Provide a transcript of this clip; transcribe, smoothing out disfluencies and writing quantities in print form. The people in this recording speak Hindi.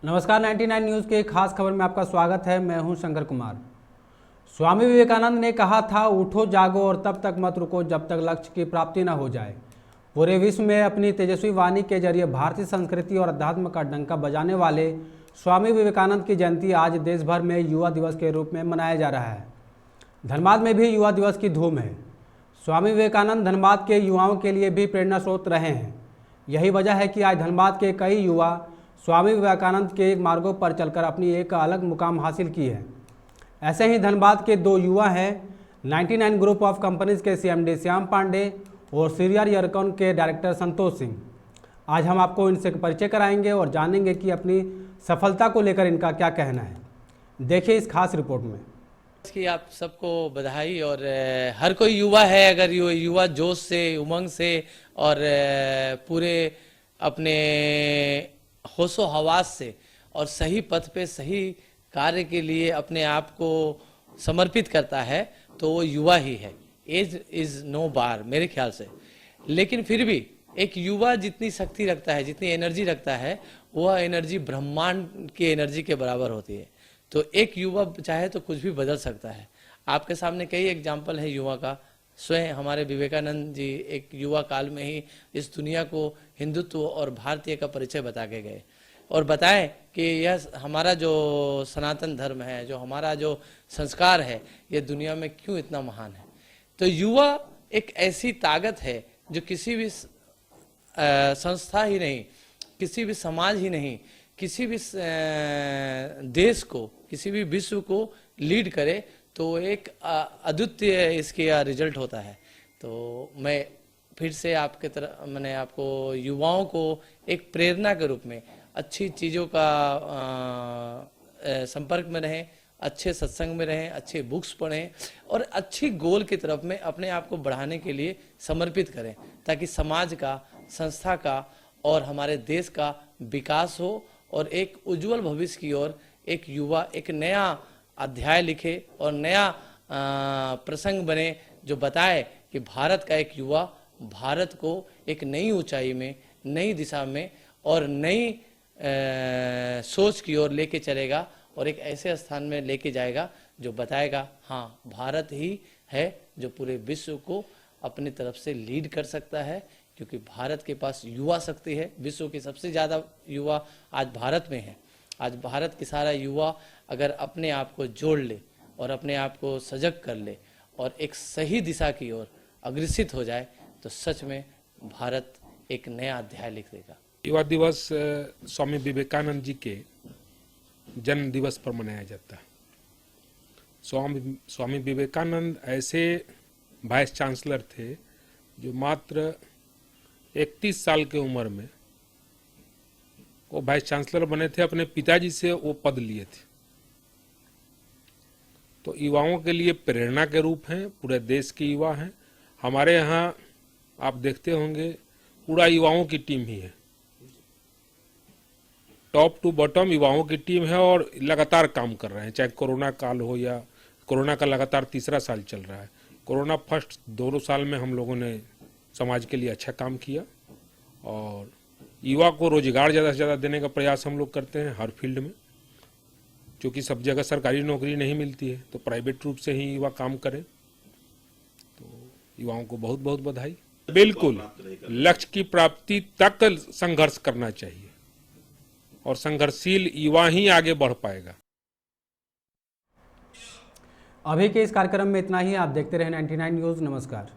नमस्कार, 99 न्यूज़ के खास खबर में आपका स्वागत है। मैं हूं शंकर कुमार। स्वामी विवेकानंद ने कहा था, उठो जागो और तब तक मत रुको जब तक लक्ष्य की प्राप्ति न हो जाए। पूरे विश्व में अपनी तेजस्वी वाणी के जरिए भारतीय संस्कृति और अध्यात्म का डंका बजाने वाले स्वामी विवेकानंद की जयंती आज देश भर में युवा दिवस के रूप में मनाया जा रहा है। धनबाद में भी युवा दिवस की धूम है। स्वामी विवेकानंद धनबाद के युवाओं के लिए भी प्रेरणा स्रोत रहे हैं। यही वजह है कि आज धनबाद के कई युवा स्वामी विवेकानंद के मार्गों पर चलकर अपनी एक अलग मुकाम हासिल की है। ऐसे ही धनबाद के दो युवा हैं, 99 ग्रुप ऑफ कंपनीज के सीएमडी श्याम पांडे और सीरियर यरकॉन के डायरेक्टर संतोष सिंह। आज हम आपको इनसे परिचय कराएंगे और जानेंगे कि अपनी सफलता को लेकर इनका क्या कहना है। देखिए इस खास रिपोर्ट में। कि आप सबको बधाई। और हर कोई युवा है, अगर युवा जोश से, उमंग से और पूरे अपने होशो हवास से और सही पथ पे सही कार्य के लिए अपने आप को समर्पित करता है तो वो युवा ही है। एज इज नो बार मेरे ख्याल से। लेकिन फिर भी एक युवा जितनी शक्ति रखता है, जितनी एनर्जी रखता है, वह एनर्जी ब्रह्मांड की एनर्जी के बराबर होती है। तो एक युवा चाहे तो कुछ भी बदल सकता है। आपके सामने कई एग्जाम्पल है युवा का। स्वयं हमारे विवेकानंद जी एक युवा काल में ही इस दुनिया को हिंदुत्व और भारतीय का परिचय बता के गए और बताएं कि यह हमारा जो सनातन धर्म है, जो हमारा जो संस्कार है, यह दुनिया में क्यों इतना महान है। तो युवा एक ऐसी ताकत है जो किसी भी संस्था ही नहीं, किसी भी समाज ही नहीं, किसी भी देश को, किसी भी विश्व को लीड करे तो एक अद्वितीय इसके रिजल्ट होता है। तो मैं फिर से आपके तरफ मैंने आपको युवाओं को एक प्रेरणा के रूप में अच्छी चीज़ों का संपर्क में रहें, अच्छे सत्संग में रहें, अच्छे बुक्स पढ़ें और अच्छी गोल की तरफ में अपने आप को बढ़ाने के लिए समर्पित करें, ताकि समाज का, संस्था का और हमारे देश का विकास हो और एक उज्जवल भविष्य की ओर एक युवा एक नया अध्याय लिखे और नया प्रसंग बने, जो बताए कि भारत का एक युवा भारत को एक नई ऊंचाई में, नई दिशा में और नई सोच की ओर लेके चलेगा और एक ऐसे स्थान में लेके जाएगा जो बताएगा हाँ, भारत ही है जो पूरे विश्व को अपनी तरफ से लीड कर सकता है। क्योंकि भारत के पास युवा शक्ति है। विश्व के सबसे ज़्यादा युवा आज भारत में है। आज भारत के सारा युवा अगर अपने आप को जोड़ ले और अपने आप को सजग कर ले और एक सही दिशा की ओर अग्रसित हो जाए तो सच में भारत एक नया अध्याय लिख देगा। युवा दिवस स्वामी विवेकानंद जी के जन्म दिवस पर मनाया जाता है। स्वामी विवेकानंद ऐसे वाइस चांसलर थे जो मात्र 31 साल की उम्र में वो वाइस चांसलर बने थे। अपने पिताजी से वो पद लिए थे। तो युवाओं के लिए प्रेरणा के रूप हैं। पूरे देश के युवा हैं। हमारे यहाँ आप देखते होंगे पूरा युवाओं की टीम ही है। टॉप टू बॉटम युवाओं की टीम है और लगातार काम कर रहे हैं, चाहे कोरोना काल हो या कोरोना का लगातार तीसरा साल चल रहा है। कोरोना फर्स्ट 2 साल में हम लोगों ने समाज के लिए अच्छा काम किया और युवा को रोजगार ज़्यादा से ज़्यादा देने का प्रयास हम लोग करते हैं हर फील्ड में। क्योंकि सब जगह सरकारी नौकरी नहीं मिलती है तो प्राइवेट रूप से ही युवा काम करें। तो युवाओं को बहुत बहुत बधाई। बिल्कुल लक्ष्य की प्राप्ति तक संघर्ष करना चाहिए और संघर्षशील युवा ही आगे बढ़ पाएगा। अभी के इस कार्यक्रम में इतना ही। आप देखते रहें 99 न्यूज़। नमस्कार।